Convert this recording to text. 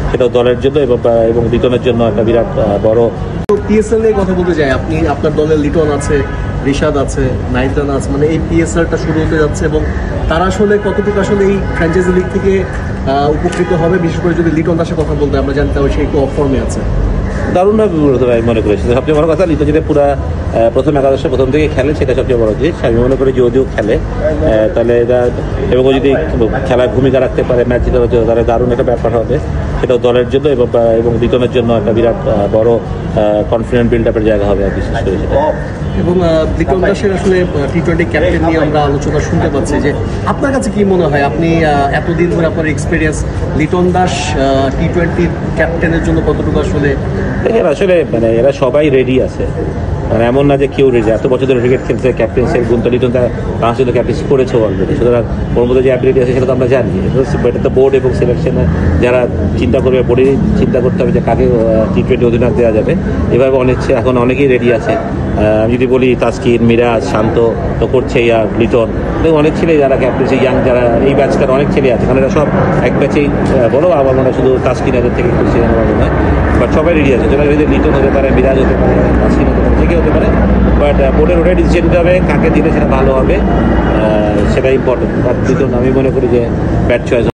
সেটাও দলের জন্য এবং লিটনের জন্য একটা বিরাট বড়। পিএসএল নিয়ে কথা বলতে যাই, আপনি আপনার দলের লিটন আছে, রিশাদ আছে, নাইজান আছে, মানে এই পিএসএলটা শুরু হতে যাচ্ছে এবং তারা আসলে কতটুকু আসলে এই ফ্র্যাঞ্চাইজি লিগ থেকে উপকৃত হবে, বিশেষ করে যদি লিটন দাসের কথা বলতে আমরা জানতে হবে সে একটু অফ ফর্মে আছে। দারুণভাবে আমি মনে করেছি সবচেয়ে বড় কথা লিটন যদি পুরা প্রথম একাদশে প্রথম থেকে খেলে সেটা সবচেয়ে বড় জিনিস। আমি মনে করি যদিও খেলে তাহলে এটা এবং ও যদি খেলায় ভূমিকা রাখতে পারে ম্যাচ জিতার জন্য তাহলে দারুণ একটা ব্যাপার হবে, সেটাও দলের জন্য এবং লিটনের জন্য একটা বিরাট বড় কনফিডেন্ট বিল্ড আপের জায়গা হবে বিশেষ করে সেটা। এবং লিটন দাসের আসলে টি-20 ক্যাপ্টেন নিয়ে আমরা আলোচনা শুনতে পাচ্ছি, যে আপনার কাছে কি মনে হয়, আপনি এতদিন ধরে আপনার এক্সপিরিয়েন্স, লিটন দাস টি-20 ক্যাপ্টেনের জন্য কতটুকু আসলে? এরা আসলে এরা সবাই রেডি আছে, এমন না যে কেউ রেডি। এত বছর ধরে ক্রিকেট খেলছে, ক্যাপ্টেন্সির গুণ তো লিটন তার জন্য ক্যাপ্টেন্সি করেছে অলরেডি, সুতরাং ওর মধ্যে যে অ্যাবিলিটি আছে সেটা তো আমরা জানি। এটা তো বোর্ড এবং সিলেকশনে যারা চিন্তা করবে, বোর্ডে চিন্তা করতে হবে যে কাকে টি-20 অধিনায়ক দেওয়া যাবে। এভাবে এখন অনেকেই রেডি আছে। আমি যদি বলি তাসকিন, মিরাজ, শান্ত তো করছেই, আর লিটন, অনেক ছেলে যারা ক্যাপ্টেন্সি ইয়াং যারা এই ব্যাচটার অনেক ছেলে আছে, কারণ এরা সব এক ব্যাচেই বলো। আমার মনে হয় শুধু তাসকিন এদের থেকে একটু সিনেমা মনে হয়, বাট সবাই রেডি আছে। যেটা লিটন হতে পারে, মিরাজ হতে পারে, তাসকিন হতে পারে, যে কেউ হতে পারে, বাট বোর্ডের ওটাই ডিসিশন নিতে হবে কাকে দিলে সেটা ভালো হবে, সেটা ইম্পর্টেন্ট। বাট লিটন আমি মনে করি যে ব্যাট চয়েস।